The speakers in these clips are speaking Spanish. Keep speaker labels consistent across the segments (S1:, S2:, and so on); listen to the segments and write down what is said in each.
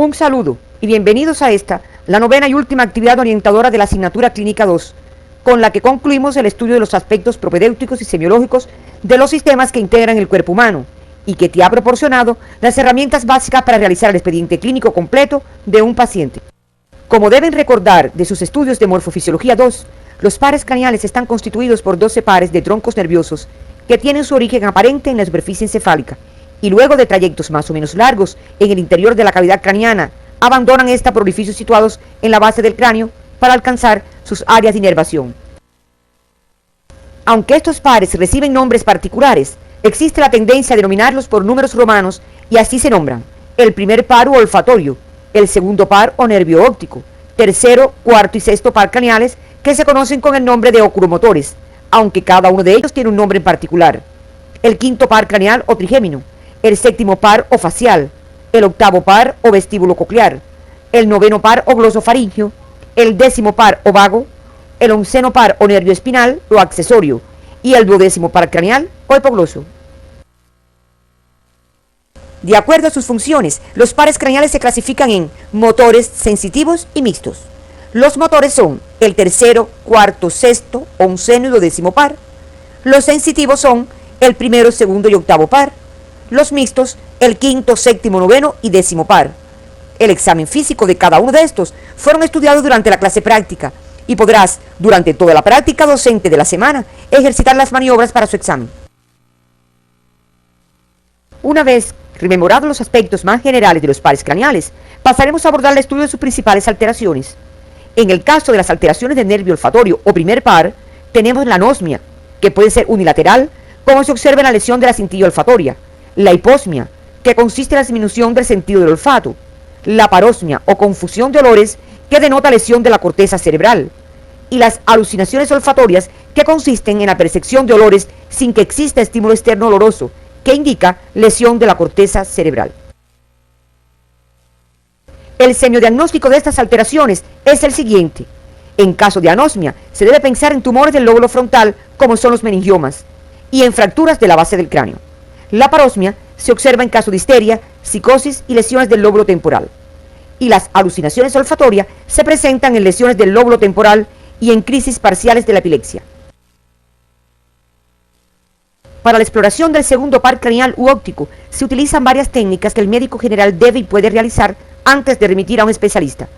S1: Un saludo y bienvenidos a esta, la novena y última actividad orientadora de la asignatura Clínica 2, con la que concluimos el estudio de los aspectos propedéuticos y semiológicos de los sistemas que integran el cuerpo humano y que te ha proporcionado las herramientas básicas para realizar el expediente clínico completo de un paciente. Como deben recordar de sus estudios de morfofisiología 2, los pares craneales están constituidos por 12 pares de troncos nerviosos que tienen su origen aparente en la superficie encefálica y luego de trayectos más o menos largos en el interior de la cavidad craneana, abandonan esta por orificios situados en la base del cráneo para alcanzar sus áreas de inervación. Aunque estos pares reciben nombres particulares, existe la tendencia a denominarlos por números romanos y así se nombran: el primer par o olfatorio, el segundo par o nervio óptico, tercero, cuarto y sexto par craneales, que se conocen con el nombre de oculomotores, aunque cada uno de ellos tiene un nombre en particular: el quinto par craneal o trigémino, el séptimo par o facial, el octavo par o vestíbulo coclear, el noveno par o glosofaringio, el décimo par o vago, el onceno par o nervio espinal o accesorio y el duodécimo par craneal o hipogloso. De acuerdo a sus funciones, los pares craneales se clasifican en motores sensitivos y mixtos. Los motores son el tercero, cuarto, sexto, onceno y duodécimo par. Los sensitivos son el primero, segundo y octavo par. Los mixtos, el quinto, séptimo, noveno y décimo par. El examen físico de cada uno de estos fueron estudiados durante la clase práctica y podrás, durante toda la práctica docente de la semana, ejercitar las maniobras para su examen. Una vez rememorados los aspectos más generales de los pares craneales, pasaremos a abordar el estudio de sus principales alteraciones. En el caso de las alteraciones del nervio olfatorio o primer par, tenemos la anosmia, que puede ser unilateral, como se observa en la lesión de la cintilla olfatoria, la hiposmia, que consiste en la disminución del sentido del olfato, la parosmia o confusión de olores, que denota lesión de la corteza cerebral, y las alucinaciones olfatorias, que consisten en la percepción de olores sin que exista estímulo externo oloroso, que indica lesión de la corteza cerebral. El semiodiagnóstico de estas alteraciones es el siguiente. En caso de anosmia, se debe pensar en tumores del lóbulo frontal, como son los meningiomas, y en fracturas de la base del cráneo. La parosmia se observa en caso de histeria, psicosis y lesiones del lóbulo temporal. Y las alucinaciones olfatorias se presentan en lesiones del lóbulo temporal y en crisis parciales de la epilepsia. Para la exploración del segundo par craneal u óptico, se utilizan varias técnicas que el médico general debe y puede realizar antes de remitir a un especialista,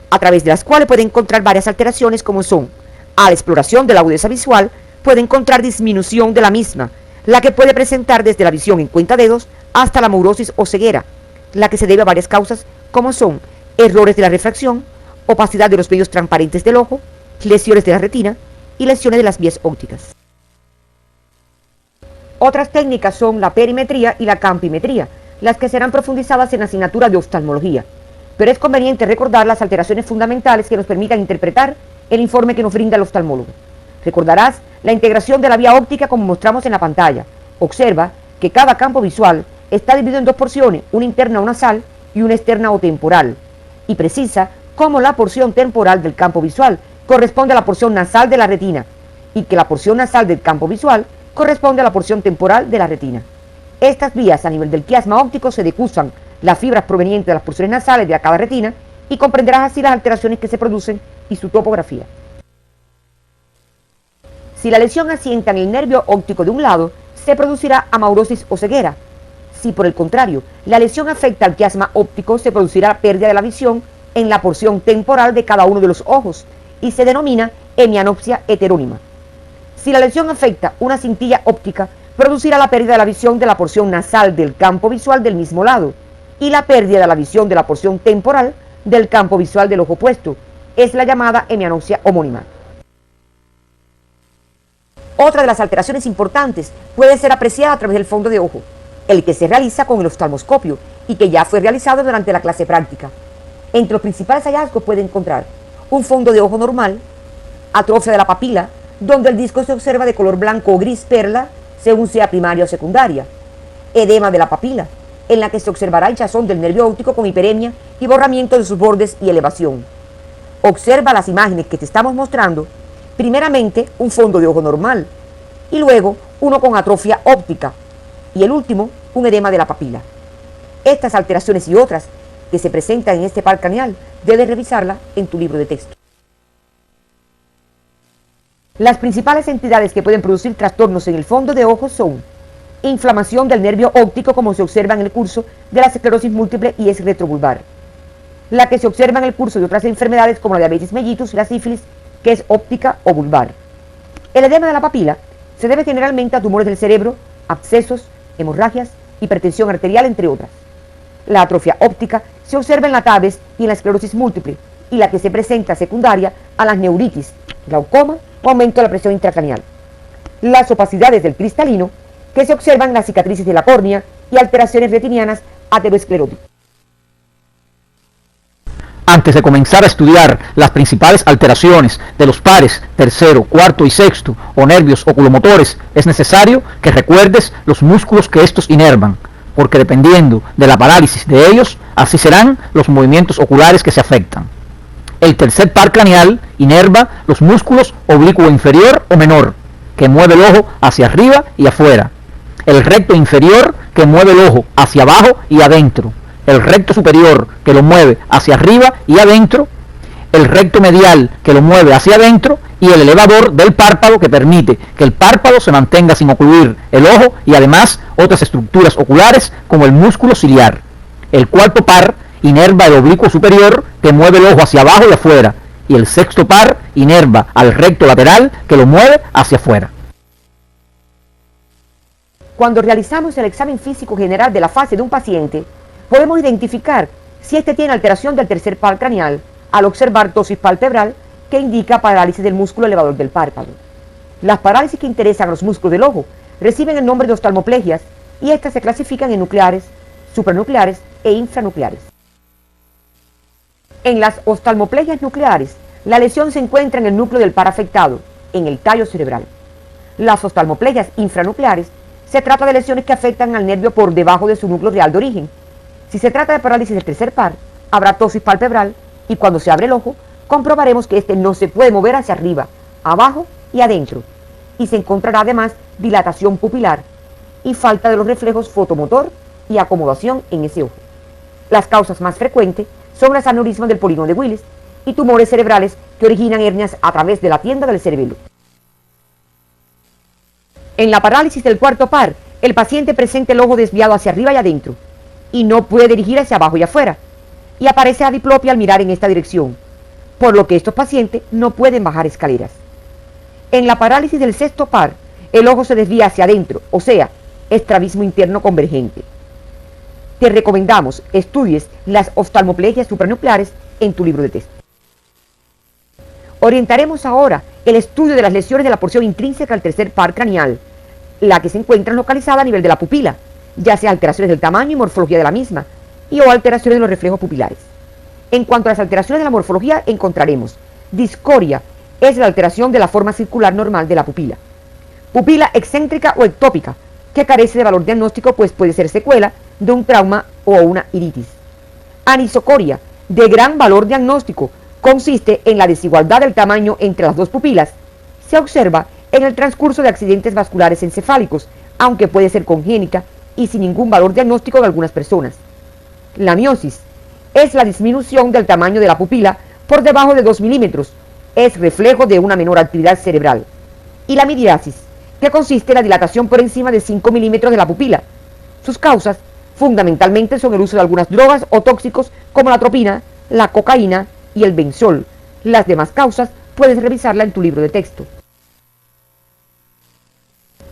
S1: a través de las cuales puede encontrar varias alteraciones, como son: a la exploración de la agudeza visual, puede encontrar disminución de la misma, la que puede presentar desde la visión en cuentadedos hasta la maurosis o ceguera, la que se debe a varias causas, como son errores de la refracción, opacidad de los medios transparentes del ojo, lesiones de la retina y lesiones de las vías ópticas. Otras técnicas son la perimetría y la campimetría, las que serán profundizadas en la asignatura de oftalmología, pero es conveniente recordar las alteraciones fundamentales que nos permitan interpretar el informe que nos brinda el oftalmólogo. Recordarás la integración de la vía óptica como mostramos en la pantalla. Observa que cada campo visual está dividido en dos porciones, una interna o nasal y una externa o temporal, y precisa cómo la porción temporal del campo visual corresponde a la porción nasal de la retina y que la porción nasal del campo visual corresponde a la porción temporal de la retina. Estas vías a nivel del quiasma óptico se decusan las fibras provenientes de las porciones nasales de cada retina y comprenderás así las alteraciones que se producen y su topografía. Si la lesión asienta en el nervio óptico de un lado, se producirá amaurosis o ceguera. Si por el contrario la lesión afecta al quiasma óptico, se producirá pérdida de la visión en la porción temporal de cada uno de los ojos y se denomina hemianopsia heterónima. Si la lesión afecta una cintilla óptica, producirá la pérdida de la visión de la porción nasal del campo visual del mismo lado y la pérdida de la visión de la porción temporal del campo visual del ojo opuesto. Es la llamada hemianopsia homónima. Otra de las alteraciones importantes puede ser apreciada a través del fondo de ojo, el que se realiza con el oftalmoscopio y que ya fue realizado durante la clase práctica. Entre los principales hallazgos puede encontrar un fondo de ojo normal, atrofia de la papila, donde el disco se observa de color blanco o gris perla, según sea primaria o secundaria, edema de la papila, en la que se observará hinchazón del nervio óptico con hiperemia y borramiento de sus bordes y elevación. Observa las imágenes que te estamos mostrando, primeramente un fondo de ojo normal, y luego uno con atrofia óptica, y el último un edema de la papila. Estas alteraciones y otras que se presentan en este par craneal, debes revisarla en tu libro de texto. Las principales entidades que pueden producir trastornos en el fondo de ojo son inflamación del nervio óptico, como se observa en el curso de la esclerosis múltiple y es retrovulvar, la que se observa en el curso de otras enfermedades como la diabetes mellitus y la sífilis, que es óptica o vulvar. El edema de la papila se debe generalmente a tumores del cerebro, abscesos, hemorragias, hipertensión arterial, entre otras. La atrofia óptica se observa en la tabes y en la esclerosis múltiple, y la que se presenta secundaria a las neuritis, glaucoma o aumento de la presión intracraneal. Las opacidades del cristalino, que se observan en las cicatrices de la córnea, y alteraciones retinianas ateroescleróticas.
S2: Antes de comenzar a estudiar las principales alteraciones de los pares tercero, cuarto y sexto o nervios oculomotores, es necesario que recuerdes los músculos que estos inervan, porque dependiendo de la parálisis de ellos, así serán los movimientos oculares que se afectan. El tercer par craneal inerva los músculos oblicuo inferior o menor, que mueve el ojo hacia arriba y afuera. El recto inferior, que mueve el ojo hacia abajo y adentro. El recto superior, que lo mueve hacia arriba y adentro, el recto medial, que lo mueve hacia adentro, y el elevador del párpado, que permite que el párpado se mantenga sin ocluir el ojo, y además otras estructuras oculares como el músculo ciliar. El cuarto par inerva el oblicuo superior, que mueve el ojo hacia abajo y afuera, y el sexto par inerva al recto lateral, que lo mueve hacia afuera.
S1: Cuando realizamos el examen físico general de la fase de un paciente, podemos identificar si éste tiene alteración del tercer par craneal al observar ptosis palpebral, que indica parálisis del músculo elevador del párpado. Las parálisis que interesan a los músculos del ojo reciben el nombre de oftalmoplegias, y estas se clasifican en nucleares, supranucleares e infranucleares. En las oftalmoplegias nucleares, la lesión se encuentra en el núcleo del par afectado, en el tallo cerebral. Las oftalmoplegias infranucleares se trata de lesiones que afectan al nervio por debajo de su núcleo real de origen. Si se trata de parálisis del tercer par, habrá ptosis palpebral, y cuando se abre el ojo, comprobaremos que este no se puede mover hacia arriba, abajo y adentro, y se encontrará además dilatación pupilar y falta de los reflejos fotomotor y acomodación en ese ojo. Las causas más frecuentes son las aneurismas del polígono de Willis y tumores cerebrales que originan hernias a través de la tienda del cerebelo. En la parálisis del cuarto par, el paciente presenta el ojo desviado hacia arriba y adentro, y no puede dirigir hacia abajo y afuera, y aparece la diplopia al mirar en esta dirección, por lo que estos pacientes no pueden bajar escaleras. En la parálisis del sexto par, el ojo se desvía hacia adentro, o sea, estrabismo interno convergente. Te recomendamos estudies las oftalmoplegias supranucleares en tu libro de texto. Orientaremos ahora el estudio de las lesiones de la porción intrínseca al tercer par craneal, la que se encuentra localizada a nivel de la pupila, ya sea alteraciones del tamaño y morfología de la misma, y o alteraciones de los reflejos pupilares. En cuanto a las alteraciones de la morfología, encontraremos discoria, es la alteración de la forma circular normal de la pupila. Pupila excéntrica o ectópica, que carece de valor diagnóstico, pues puede ser secuela de un trauma o una iritis. Anisocoria, de gran valor diagnóstico, consiste en la desigualdad del tamaño entre las dos pupilas. Se observa en el transcurso de accidentes vasculares encefálicos, aunque puede ser congénita y sin ningún valor diagnóstico en algunas personas. La miosis es la disminución del tamaño de la pupila por debajo de 2 milímetros, es reflejo de una menor actividad cerebral. Y la miriasis, que consiste en la dilatación por encima de 5 milímetros de la pupila. Sus causas fundamentalmente son el uso de algunas drogas o tóxicos como la atropina, la cocaína y el benzol. Las demás causas puedes revisarla en tu libro de texto.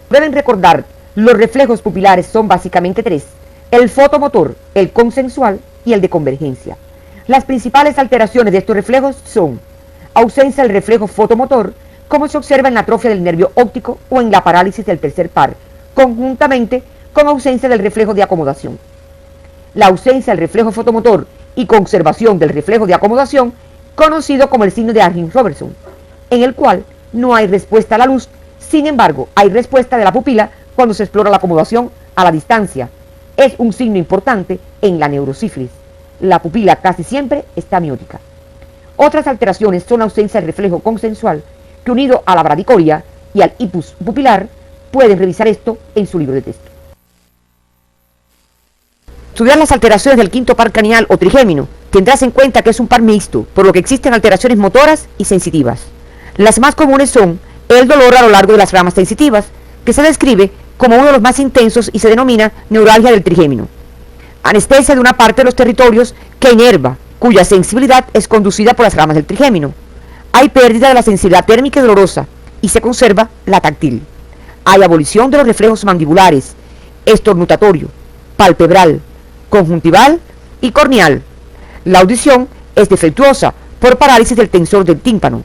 S1: Deben recordar, los reflejos pupilares son básicamente 3: el fotomotor, el consensual y el de convergencia. Las principales alteraciones de estos reflejos son ausencia del reflejo fotomotor, como se observa en la atrofia del nervio óptico o en la parálisis del tercer par, conjuntamente con ausencia del reflejo de acomodación. La ausencia del reflejo fotomotor y conservación del reflejo de acomodación, conocido como el signo de Argyll-Robertson, en el cual no hay respuesta a la luz, sin embargo, hay respuesta de la pupila cuando se explora la acomodación a la distancia. Es un signo importante en la neurosífilis. La pupila casi siempre está miótica. Otras alteraciones son la ausencia del reflejo consensual, que unido a la bradicoria y al hipus pupilar, pueden revisar esto en su libro de texto. estudiar las alteraciones del quinto par craneal o trigémino, tendrás en cuenta que es un par mixto, por lo que existen alteraciones motoras y sensitivas. Las más comunes son el dolor a lo largo de las ramas sensitivas, que se describe como uno de los más intensos y se denomina neuralgia del trigémino. Anestesia de una parte de los territorios que inerva, cuya sensibilidad es conducida por las ramas del trigémino. Hay pérdida de la sensibilidad térmica y dolorosa y se conserva la táctil. Hay abolición de los reflejos mandibulares, estornutatorio, palpebral, conjuntival y corneal. La audición es defectuosa por parálisis del tensor del tímpano.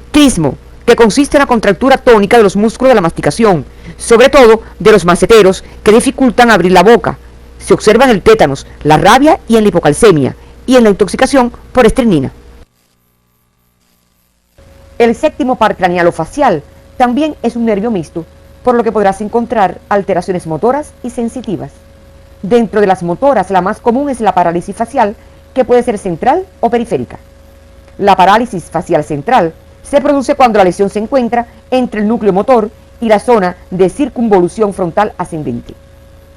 S1: Trismo, que consiste en la contractura tónica de los músculos de la masticación, sobre todo de los maceteros, que dificultan abrir la boca. Se observa en el tétanos, la rabia y en la hipocalcemia, y en la intoxicación por estrinina. El séptimo par craneal o facial también es un nervio mixto, por lo que podrás encontrar alteraciones motoras y sensitivas. Dentro de las motoras, la más común es la parálisis facial, que puede ser central o periférica. La parálisis facial central se produce cuando la lesión se encuentra entre el núcleo motor y la zona de circunvolución frontal ascendente.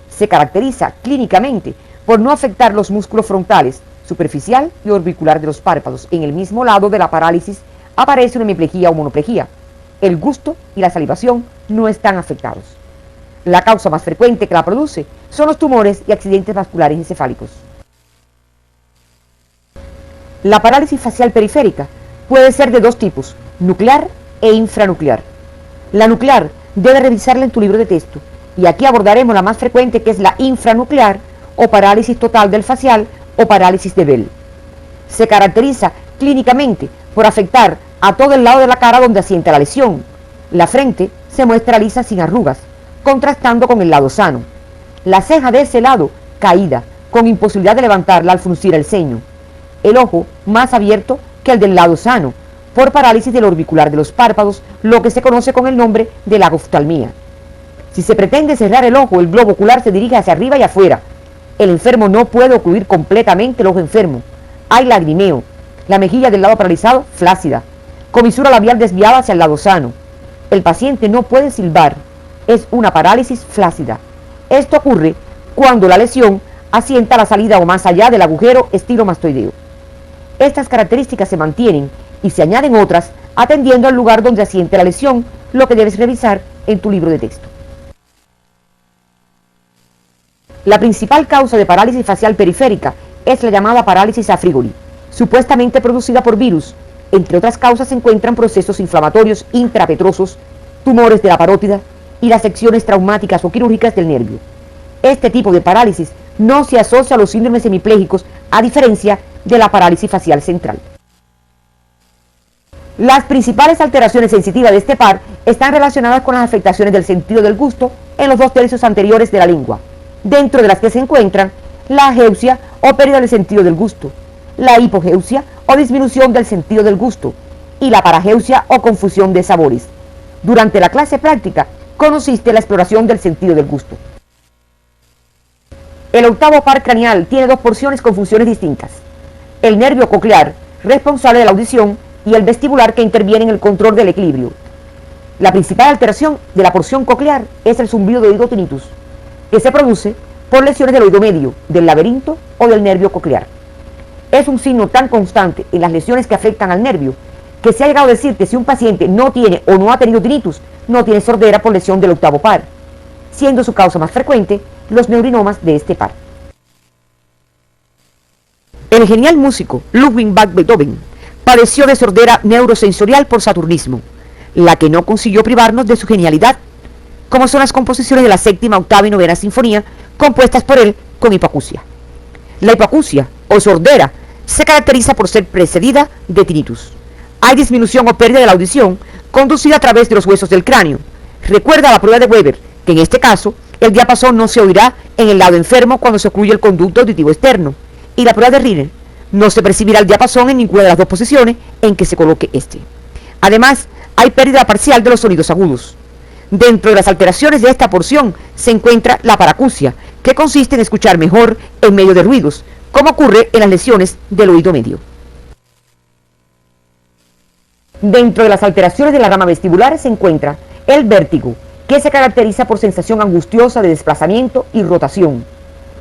S1: Se caracteriza clínicamente por no afectar los músculos frontales, superficial y orbicular de los párpados. En el mismo lado de la parálisis aparece una hemiplegia o monoplegia. El gusto y la salivación no están afectados. La causa más frecuente que la produce son los tumores y accidentes vasculares encefálicos. La parálisis facial periférica puede ser de dos tipos, nuclear e infranuclear. La nuclear debe revisarla en tu libro de texto, y aquí abordaremos la más frecuente, que es la infranuclear o parálisis total del facial o parálisis de Bell. Se caracteriza clínicamente por afectar a todo el lado de la cara donde asienta la lesión. La frente se muestra lisa sin arrugas, contrastando con el lado sano. La ceja de ese lado caída, con imposibilidad de levantarla al fruncir el ceño. El ojo más abierto que el del lado sano, por parálisis del orbicular de los párpados, lo que se conoce con el nombre de lagoftalmía. Si se pretende cerrar el ojo, el globo ocular se dirige hacia arriba y afuera. El enfermo no puede ocluir completamente el ojo enfermo. Hay lagrimeo. La mejilla del lado paralizado, flácida. Comisura labial desviada hacia el lado sano. El paciente no puede silbar. Es una parálisis flácida. Esto ocurre cuando la lesión asienta a la salida o más allá del agujero estilomastoideo. Estas características se mantienen y se añaden otras atendiendo al lugar donde asiente la lesión, lo que debes revisar en tu libro de texto. La principal causa de parálisis facial periférica es la llamada parálisis a frigori, supuestamente producida por virus. Entre otras causas se encuentran procesos inflamatorios intrapetrosos, tumores de la parótida y las secciones traumáticas o quirúrgicas del nervio. Este tipo de parálisis no se asocia a los síndromes hemipléjicos, a diferencia de la parálisis facial central. Las principales alteraciones sensitivas de este par están relacionadas con las afectaciones del sentido del gusto en los 2 tercios anteriores de la lengua, dentro de las que se encuentran la ageusia o pérdida del sentido del gusto, la hipogeusia o disminución del sentido del gusto y la parageusia o confusión de sabores. Durante la clase práctica conociste la exploración del sentido del gusto. El octavo par craneal tiene 2 porciones con funciones distintas: el nervio coclear, responsable de la audición, y el vestibular, que interviene en el control del equilibrio. La principal alteración de la porción coclear es el zumbido de oído tinnitus, que se produce por lesiones del oído medio, del laberinto o del nervio coclear. Es un signo tan constante en las lesiones que afectan al nervio que se ha llegado a decir que si un paciente no tiene o no ha tenido tinnitus, no tiene sordera por lesión del octavo par, siendo su causa más frecuente los neurinomas de este par. El genial músico Ludwig van Beethoven padeció de sordera neurosensorial por saturnismo, la que no consiguió privarnos de su genialidad, como son las composiciones de la séptima, octava y novena sinfonía, compuestas por él con hipoacusia. La hipoacusia, o sordera, se caracteriza por ser precedida de tinnitus. Hay disminución o pérdida de la audición, conducida a través de los huesos del cráneo. Recuerda la prueba de Weber, que en este caso, el diapasón no se oirá en el lado enfermo cuando se ocluye el conducto auditivo externo, y la prueba de Riner, no se percibirá el diapasón en ninguna de las 2 posiciones en que se coloque este. Además, hay pérdida parcial de los sonidos agudos. Dentro de las alteraciones de esta porción se encuentra la paracusia, que consiste en escuchar mejor en medio de ruidos, como ocurre en las lesiones del oído medio. Dentro de las alteraciones de la rama vestibular se encuentra el vértigo, que se caracteriza por sensación angustiosa de desplazamiento y rotación.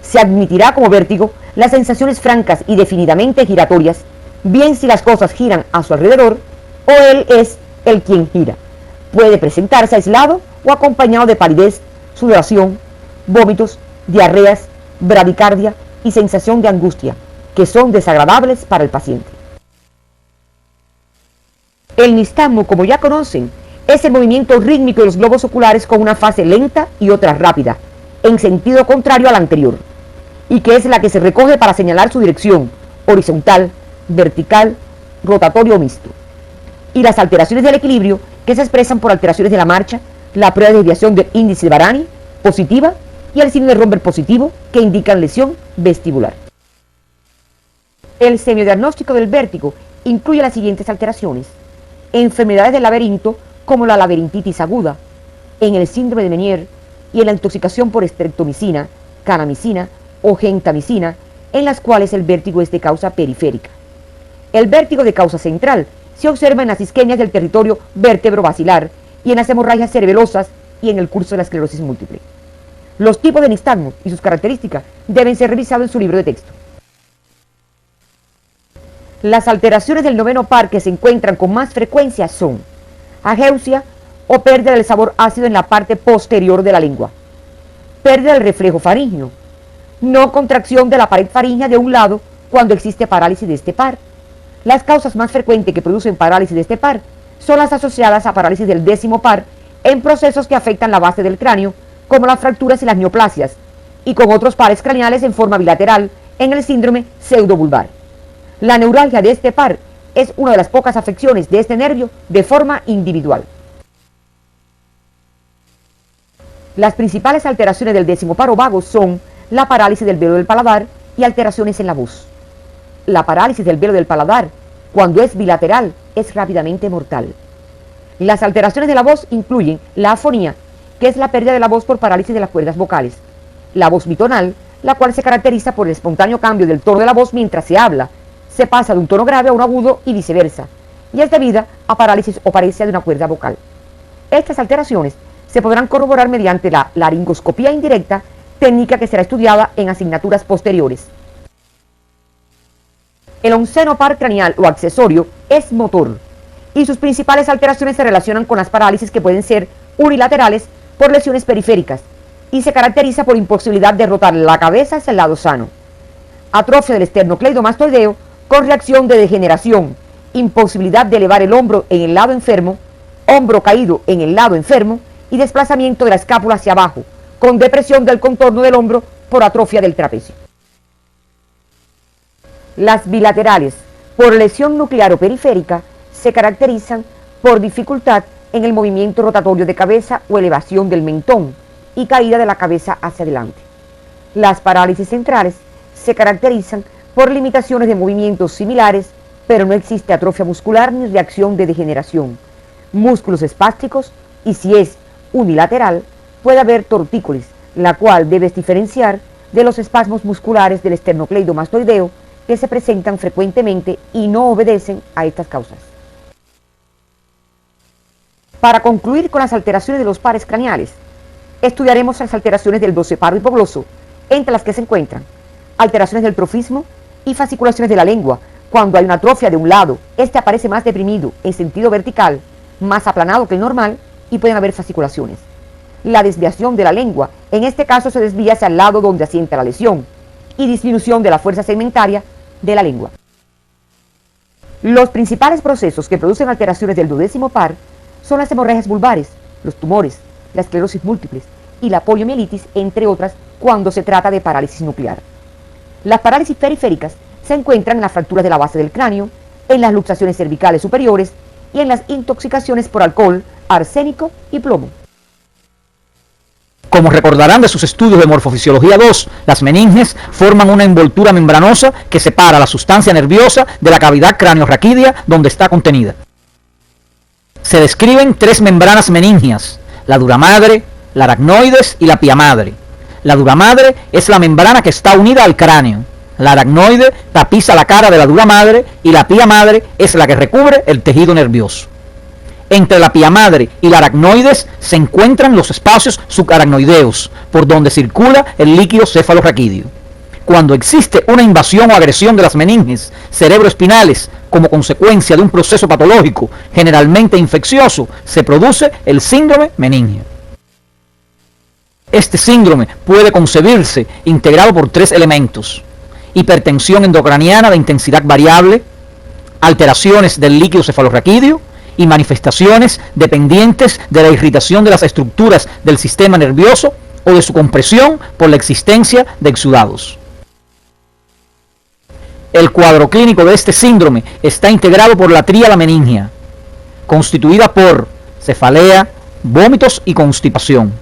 S1: Se admitirá como vértigo las sensaciones francas y definidamente giratorias, bien si las cosas giran a su alrededor o él es el quien gira. Puede presentarse aislado o acompañado de palidez, sudoración, vómitos, diarreas, bradicardia y sensación de angustia, que son desagradables para el paciente. El nistagmo, como ya conocen, es el movimiento rítmico de los globos oculares con una fase lenta y otra rápida, en sentido contrario a la anterior, y que es la que se recoge para señalar su dirección, horizontal, vertical, rotatorio o mixto. Y las alteraciones del equilibrio, que se expresan por alteraciones de la marcha, la prueba de desviación del índice de Varani, positiva, y el signo de Romberg positivo, que indican lesión vestibular. El semiodiagnóstico del vértigo incluye las siguientes alteraciones: enfermedades del laberinto, como la laberintitis aguda, en el síndrome de Meniere y en la intoxicación por streptomicina, kanamicina o gentamicina, en las cuales el vértigo es de causa periférica. El vértigo de causa central se observa en las isquemias del territorio vértebro-basilar y en las hemorragias cerebelosas y en el curso de la esclerosis múltiple. Los tipos de nistagmo y sus características deben ser revisados en su libro de texto. Las alteraciones del noveno par que se encuentran con más frecuencia son ageusia o pérdida del sabor ácido en la parte posterior de la lengua, pérdida del reflejo faríngeo, no contracción de la pared faríngea de un lado cuando existe parálisis de este par. Las causas más frecuentes que producen parálisis de este par son las asociadas a parálisis del décimo par en procesos que afectan la base del cráneo, como las fracturas y las neoplasias, y con otros pares craneales en forma bilateral en el síndrome pseudobulbar. La neuralgia de este par es una de las pocas afecciones de este nervio de forma individual. Las principales alteraciones del décimo par o vago son la parálisis del velo del paladar y alteraciones en la voz. La parálisis del velo del paladar, cuando es bilateral, es rápidamente mortal. Las alteraciones de la voz incluyen la afonía, que es la pérdida de la voz por parálisis de las cuerdas vocales, la voz bitonal, la cual se caracteriza por el espontáneo cambio del tono de la voz mientras se habla, se pasa de un tono grave a un agudo y viceversa, y es debida a parálisis o paresia de una cuerda vocal. Estas alteraciones se podrán corroborar mediante la laringoscopía indirecta, técnica que será estudiada en asignaturas posteriores. El onceno par craneal o accesorio es motor, y sus principales alteraciones se relacionan con las parálisis que pueden ser unilaterales por lesiones periféricas, y se caracteriza por imposibilidad de rotar la cabeza hacia el lado sano, atrofia del esternocleidomastoideo con reacción de degeneración, imposibilidad de elevar el hombro en el lado enfermo, hombro caído en el lado enfermo y desplazamiento de la escápula hacia abajo, con depresión del contorno del hombro por atrofia del trapecio. Las bilaterales, por lesión nuclear o periférica, se caracterizan por dificultad en el movimiento rotatorio de cabeza o elevación del mentón y caída de la cabeza hacia adelante. Las parálisis centrales se caracterizan por limitaciones de movimientos similares, pero no existe atrofia muscular ni reacción de degeneración, músculos espásticos, y si es unilateral, puede haber tortícolis, la cual debes diferenciar de los espasmos musculares del esternocleidomastoideo que se presentan frecuentemente y no obedecen a estas causas. Para concluir con las alteraciones de los pares craneales, estudiaremos las alteraciones del doceparo hipogloso, entre las que se encuentran alteraciones del trofismo y fasciculaciones de la lengua. Cuando hay una atrofia de un lado, este aparece más deprimido en sentido vertical, más aplanado que el normal, y pueden haber fasciculaciones. La desviación de la lengua, en este caso se desvía hacia el lado donde asienta la lesión, y disminución de la fuerza segmentaria de la lengua. Los principales procesos que producen alteraciones del duodécimo par son las hemorragias vulvares, los tumores, la esclerosis múltiple y la poliomielitis, entre otras, cuando se trata de parálisis nuclear. Las parálisis periféricas se encuentran en las fracturas de la base del cráneo, en las luxaciones cervicales superiores y en las intoxicaciones por alcohol, arsénico y plomo.
S2: Como recordarán de sus estudios de morfofisiología 2, las meninges forman una envoltura membranosa que separa la sustancia nerviosa de la cavidad cráneo-raquídea donde está contenida. Se describen tres membranas meningias: la dura madre, la aracnoides y la pia madre. La dura madre es la membrana que está unida al cráneo. La aracnoide tapiza la cara de la dura madre y la pia madre es la que recubre el tejido nervioso. Entre la pia madre y la aracnoides se encuentran los espacios subaracnoideos, por donde circula el líquido cefalorraquídeo. cuando existe una invasión o agresión de las meninges cerebroespinales como consecuencia de un proceso patológico generalmente infeccioso, se produce el síndrome meningio. Este síndrome puede concebirse integrado por 3 elementos: hipertensión endocraniana de intensidad variable, alteraciones del líquido cefalorraquídeo y manifestaciones dependientes de la irritación de las estructuras del sistema nervioso o de su compresión por la existencia de exudados. El cuadro clínico de este síndrome está integrado por la tríada meningia, constituida por cefalea, vómitos y constipación.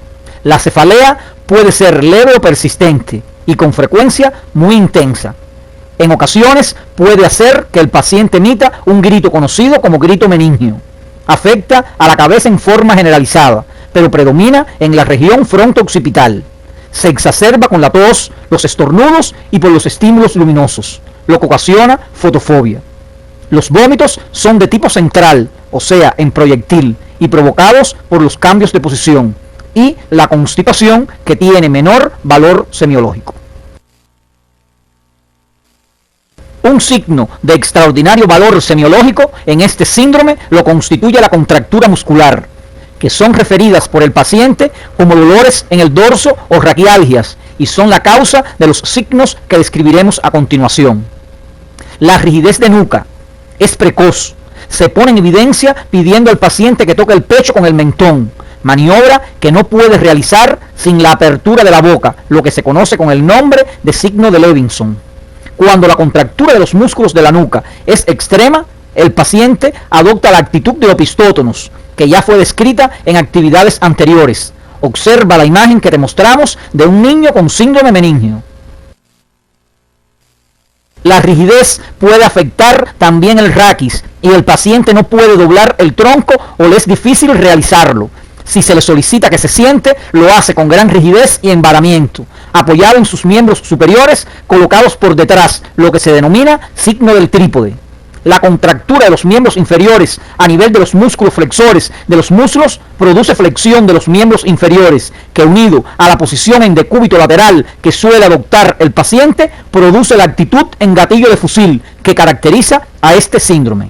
S2: La cefalea puede ser leve o persistente y con frecuencia muy intensa. En ocasiones puede hacer que el paciente emita un grito conocido como grito meningio. Afecta a la cabeza en forma generalizada, pero predomina en la región fronto-occipital. Se exacerba con la tos, los estornudos y por los estímulos luminosos, lo que ocasiona fotofobia. Los vómitos son de tipo central, o sea, en proyectil, y provocados por los cambios de posición, y la constipación, que tiene menor valor semiológico. Un signo de extraordinario valor semiológico en este síndrome lo constituye la contractura muscular, que son referidas por el paciente como dolores en el dorso o raquialgias, y son la causa de los signos que describiremos a continuación. La rigidez de nuca es precoz, se pone en evidencia pidiendo al paciente que toque el pecho con el mentón, maniobra que no puede realizar sin la apertura de la boca, lo que se conoce con el nombre de signo de Levinson. Cuando la contractura de los músculos de la nuca es extrema, el paciente adopta la actitud de opistótonos, que ya fue descrita en actividades anteriores. Observa la imagen que te mostramos de un niño con síndrome meningio. La rigidez puede afectar también el raquis y el paciente no puede doblar el tronco o le es difícil realizarlo. Si se le solicita que se siente, lo hace con gran rigidez y embaramiento, apoyado en sus miembros superiores colocados por detrás, lo que se denomina signo del trípode. La contractura de los miembros inferiores a nivel de los músculos flexores de los muslos produce flexión de los miembros inferiores, que unido a la posición en decúbito lateral que suele adoptar el paciente, produce la actitud en gatillo de fusil que caracteriza a este síndrome.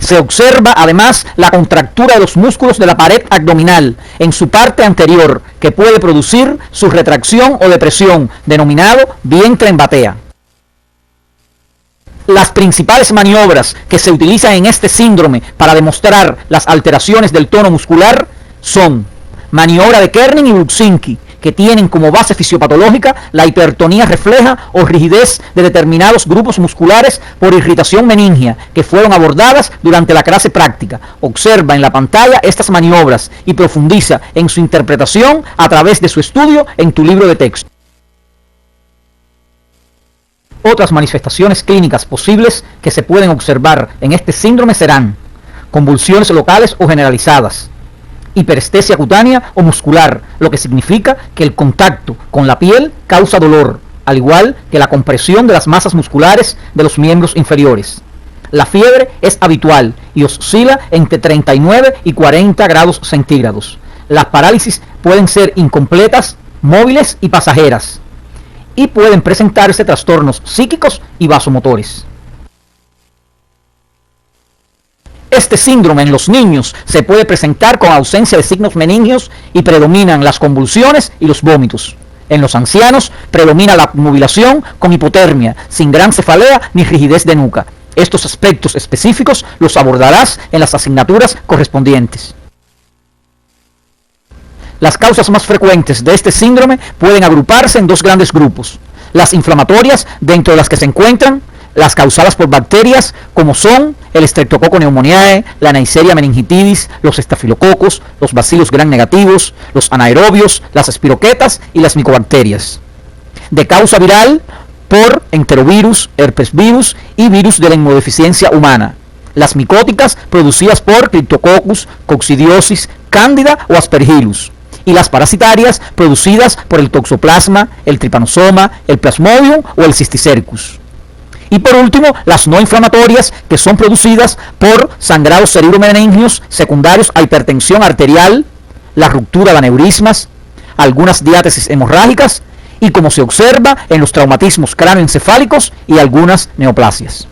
S2: Se observa además la contractura de los músculos de la pared abdominal en su parte anterior, que puede producir su retracción o depresión, denominado vientre en batea. Las principales maniobras que se utilizan en este síndrome para demostrar las alteraciones del tono muscular son maniobra de Kerning y Brudzinski, que tienen como base fisiopatológica la hipertonía refleja o rigidez de determinados grupos musculares por irritación meningia, que fueron abordadas durante la clase práctica. Observa en la pantalla estas maniobras y profundiza en su interpretación a través de su estudio en tu libro de texto. Otras manifestaciones clínicas posibles que se pueden observar en este síndrome serán convulsiones locales o generalizadas, hiperestesia cutánea o muscular, lo que significa que el contacto con la piel causa dolor, al igual que la compresión de las masas musculares de los miembros inferiores. La fiebre es habitual y oscila entre 39 y 40 grados centígrados. Las parálisis pueden ser incompletas, móviles y pasajeras, y pueden presentarse trastornos psíquicos y vasomotores. Este síndrome en los niños se puede presentar con ausencia de signos meningios y predominan las convulsiones y los vómitos. En los ancianos predomina la nubilación con hipotermia, sin gran cefalea ni rigidez de nuca. Estos aspectos específicos los abordarás en las asignaturas correspondientes. Las causas más frecuentes de este síndrome pueden agruparse en 2 grandes grupos: las inflamatorias, dentro de las que se encuentran las causadas por bacterias, como son el Streptococcus pneumoniae, la Neisseria meningitidis, los estafilococos, los bacilos gram negativos, los anaerobios, las espiroquetas y las micobacterias. De causa viral, por enterovirus, herpesvirus y virus de la inmunodeficiencia humana. Las micóticas, producidas por Cryptococcus, coccidiosis, cándida o aspergillus. Y las parasitarias, producidas por el toxoplasma, el trypanosoma, el plasmodium o el cisticercus. Y por último, las no inflamatorias, que son producidas por sangrados cerebromeningios secundarios a hipertensión arterial, la ruptura de aneurismas, algunas diátesis hemorrágicas y como se observa en los traumatismos cráneoencefálicos y algunas neoplasias.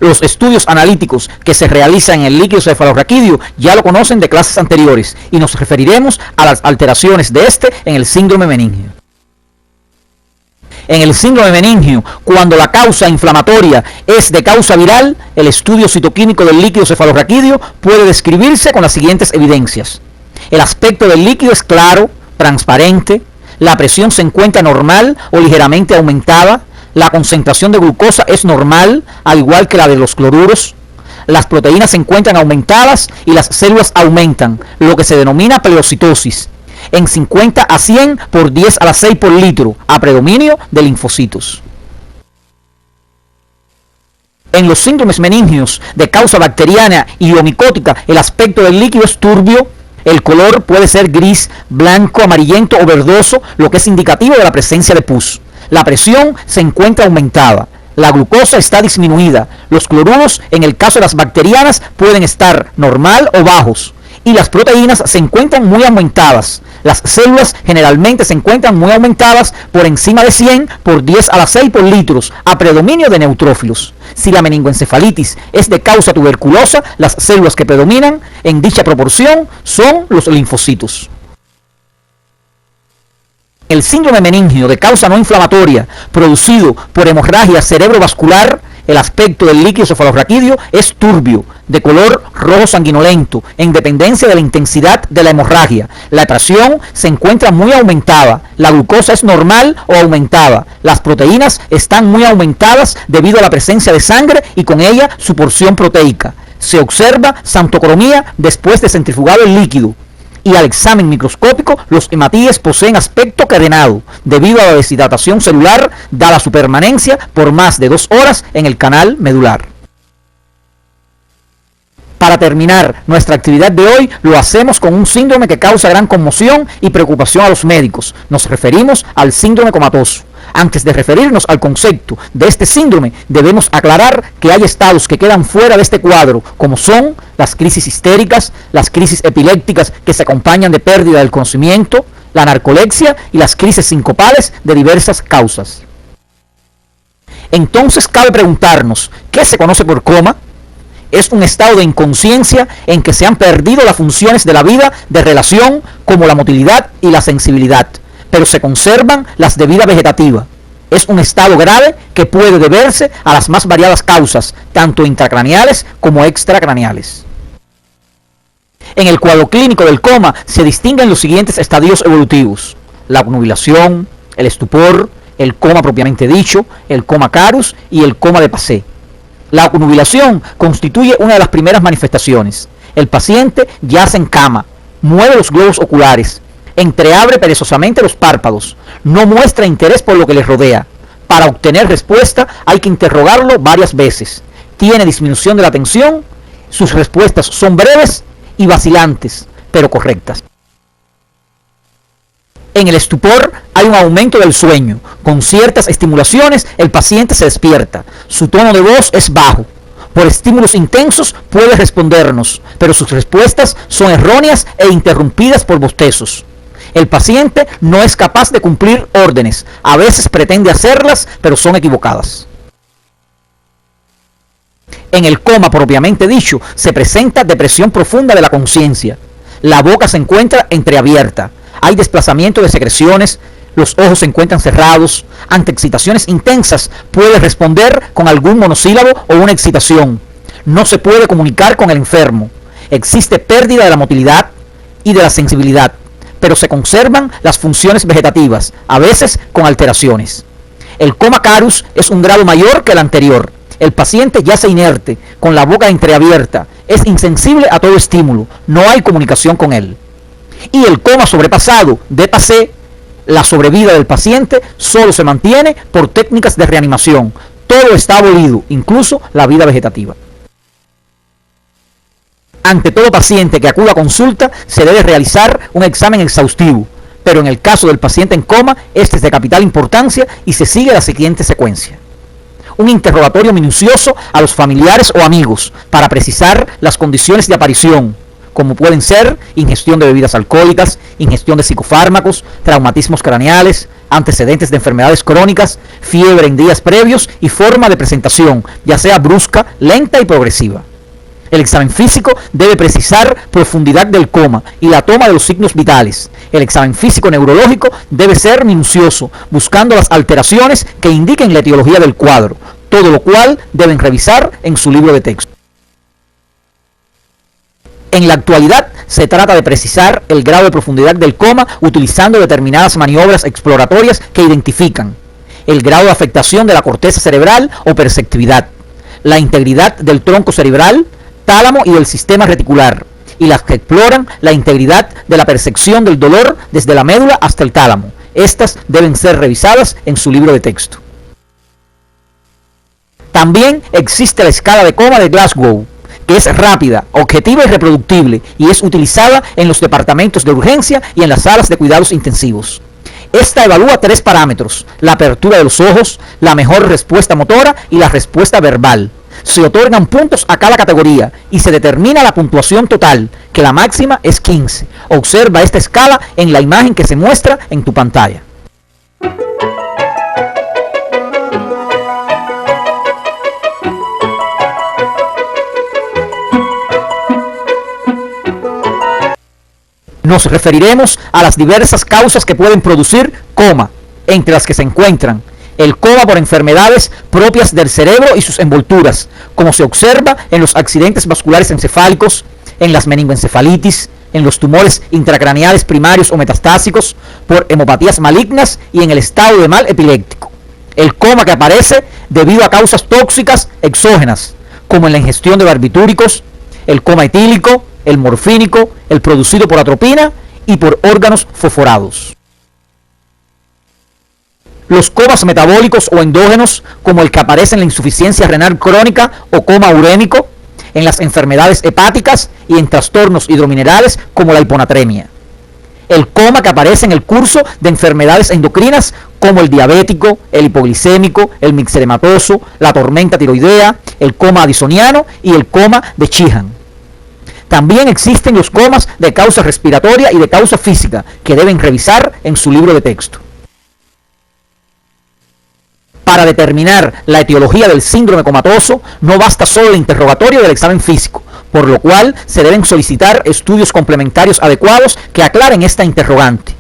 S2: Los estudios analíticos que se realizan en el líquido cefalorraquídeo ya lo conocen de clases anteriores y nos referiremos a las alteraciones de este en el síndrome meningio. En el síndrome meningio, cuando la causa inflamatoria es de causa viral, el estudio citoquímico del líquido cefalorraquídeo puede describirse con las siguientes evidencias. El aspecto del líquido es claro, transparente, la presión se encuentra normal o ligeramente aumentada, la concentración de glucosa es normal, al igual que la de los cloruros, las proteínas se encuentran aumentadas y las células aumentan, lo que se denomina pleocitosis, en 50 a 100 por 10 a la 6 por litro, a predominio de linfocitos. En los síndromes meningios de causa bacteriana y omicótica, el aspecto del líquido es turbio, el color puede ser gris, blanco, amarillento o verdoso, lo que es indicativo de la presencia de pus. La presión se encuentra aumentada, la glucosa está disminuida, los cloruros en el caso de las bacterianas pueden estar normal o bajos y las proteínas se encuentran muy aumentadas. Las células generalmente se encuentran muy aumentadas por encima de 100 por 10 a la 6 por litros, a predominio de neutrófilos. Si la meningoencefalitis es de causa tuberculosa, las células que predominan en dicha proporción son los linfocitos. El síndrome meningio de causa no inflamatoria producido por hemorragia cerebrovascular, el aspecto del líquido cefalorraquídeo es turbio, de color rojo sanguinolento, en dependencia de la intensidad de la hemorragia. La presión se encuentra muy aumentada, la glucosa es normal o aumentada, las proteínas están muy aumentadas debido a la presencia de sangre y con ella su porción proteica. Se observa xantocromía después de centrifugado el líquido. Y al examen microscópico, los hematíes poseen aspecto cadenado, debido a la deshidratación celular, dada su permanencia por más de 2 horas en el canal medular. Para terminar nuestra actividad de hoy, lo hacemos con un síndrome que causa gran conmoción y preocupación a los médicos. Nos referimos al síndrome comatoso. Antes de referirnos al concepto de este síndrome, debemos aclarar que hay estados que quedan fuera de este cuadro, como son las crisis histéricas, las crisis epilépticas que se acompañan de pérdida del conocimiento, la narcolepsia y las crisis sincopales de diversas causas. Entonces cabe preguntarnos, ¿qué se conoce por coma? Es un estado de inconsciencia en que se han perdido las funciones de la vida de relación, como la motilidad y la sensibilidad, pero se conservan las de vida vegetativa. Es un estado grave que puede deberse a las más variadas causas, tanto intracraneales como extracraneales. En el cuadro clínico del coma se distinguen los siguientes estadios evolutivos: la obnubilación, el estupor, el coma propiamente dicho, el coma carus y el coma de Passé. La obnubilación constituye una de las primeras manifestaciones. El paciente yace en cama, mueve los globos oculares, entreabre perezosamente los párpados, no muestra interés por lo que le rodea. Para obtener respuesta hay que interrogarlo varias veces. Tiene disminución de la atención, sus respuestas son breves y vacilantes, pero correctas. En el estupor hay un aumento del sueño. Con ciertas estimulaciones el paciente se despierta. Su tono de voz es bajo. Por estímulos intensos puede respondernos, pero sus respuestas son erróneas e interrumpidas por bostezos. El paciente no es capaz de cumplir órdenes. A veces pretende hacerlas, pero son equivocadas. En el coma propiamente dicho, se presenta depresión profunda de la conciencia. La boca se encuentra entreabierta. Hay desplazamiento de secreciones, los ojos se encuentran cerrados. Ante excitaciones intensas puede responder con algún monosílabo o una excitación. No se puede comunicar con el enfermo. Existe pérdida de la motilidad y de la sensibilidad, pero se conservan las funciones vegetativas, a veces con alteraciones. El coma carus es un grado mayor que el anterior. El paciente yace inerte, con la boca entreabierta, es insensible a todo estímulo, no hay comunicación con él. Y el coma sobrepasado de Passé, la sobrevida del paciente solo se mantiene por técnicas de reanimación. Todo está abolido, incluso la vida vegetativa. Ante todo paciente que acuda a consulta se debe realizar un examen exhaustivo, pero en el caso del paciente en coma, este es de capital importancia y se sigue la siguiente secuencia: un interrogatorio minucioso a los familiares o amigos para precisar las condiciones de aparición, como pueden ser ingestión de bebidas alcohólicas, ingestión de psicofármacos, traumatismos craneales, antecedentes de enfermedades crónicas, fiebre en días previos y forma de presentación, ya sea brusca, lenta y progresiva. El examen físico debe precisar profundidad del coma y la toma de los signos vitales. El examen físico neurológico debe ser minucioso, buscando las alteraciones que indiquen la etiología del cuadro, todo lo cual deben revisar en su libro de texto. En la actualidad se trata de precisar el grado de profundidad del coma utilizando determinadas maniobras exploratorias que identifican el grado de afectación de la corteza cerebral o perceptividad, la integridad del tronco cerebral, tálamo y del sistema reticular, y las que exploran la integridad de la percepción del dolor desde la médula hasta el tálamo. Estas deben ser revisadas en su libro de texto. También existe la escala de coma de Glasgow, que es rápida, objetiva y reproductible, y es utilizada en los departamentos de urgencia y en las salas de cuidados intensivos. Esta evalúa 3 parámetros: la apertura de los ojos, la mejor respuesta motora y la respuesta verbal. Se otorgan puntos a cada categoría y se determina la puntuación total, que la máxima es 15. Observa esta escala en la imagen que se muestra en tu pantalla. Nos referiremos a las diversas causas que pueden producir coma, entre las que se encuentran el coma por enfermedades propias del cerebro y sus envolturas, como se observa en los accidentes vasculares encefálicos, en las meningoencefalitis, en los tumores intracraneales primarios o metastásicos, por hemopatías malignas y en el estado de mal epiléptico. El coma que aparece debido a causas tóxicas exógenas, como en la ingestión de barbitúricos, el coma etílico, el morfínico, el producido por atropina y por órganos fosforados. Los comas metabólicos o endógenos, como el que aparece en la insuficiencia renal crónica o coma urémico, en las enfermedades hepáticas y en trastornos hidrominerales como la hiponatremia. El coma que aparece en el curso de enfermedades endocrinas como el diabético, el hipoglicémico, el mixedematoso, la tormenta tiroidea, el coma addisoniano y el coma de Sheehan. También existen los comas de causa respiratoria y de causa física, que deben revisar en su libro de texto. Para determinar la etiología del síndrome comatoso, no basta solo el interrogatorio del examen físico, por lo cual se deben solicitar estudios complementarios adecuados que aclaren esta interrogante.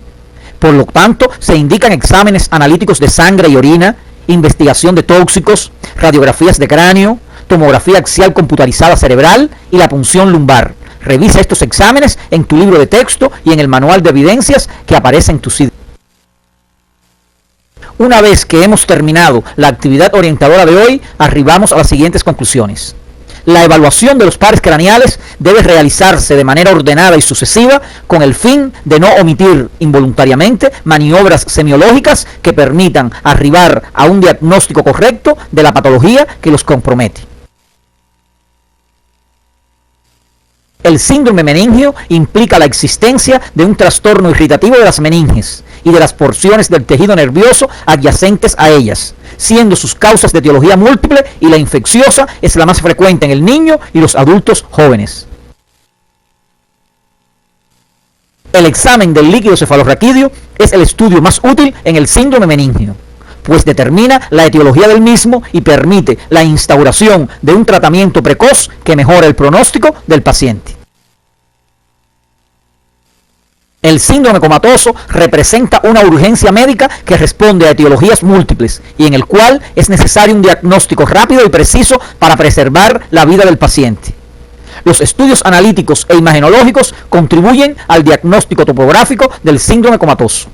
S2: Por lo tanto, se indican exámenes analíticos de sangre y orina, investigación de tóxicos, radiografías de cráneo, tomografía axial computarizada cerebral y la punción lumbar. Revisa estos exámenes en tu libro de texto y en el manual de evidencias que aparece en tu sitio. Una vez que hemos terminado la actividad orientadora de hoy, arribamos a las siguientes conclusiones. La evaluación de los pares craneales debe realizarse de manera ordenada y sucesiva con el fin de no omitir involuntariamente maniobras semiológicas que permitan arribar a un diagnóstico correcto de la patología que los compromete. El síndrome meningio implica la existencia de un trastorno irritativo de las meninges y de las porciones del tejido nervioso adyacentes a ellas, siendo sus causas de etiología múltiple y la infecciosa es la más frecuente en el niño y los adultos jóvenes. El examen del líquido cefalorraquídeo es el estudio más útil en el síndrome meningio, pues determina la etiología del mismo y permite la instauración de un tratamiento precoz que mejora el pronóstico del paciente. El síndrome comatoso representa una urgencia médica que responde a etiologías múltiples y en el cual es necesario un diagnóstico rápido y preciso para preservar la vida del paciente. Los estudios analíticos e imagenológicos contribuyen al diagnóstico topográfico del síndrome comatoso.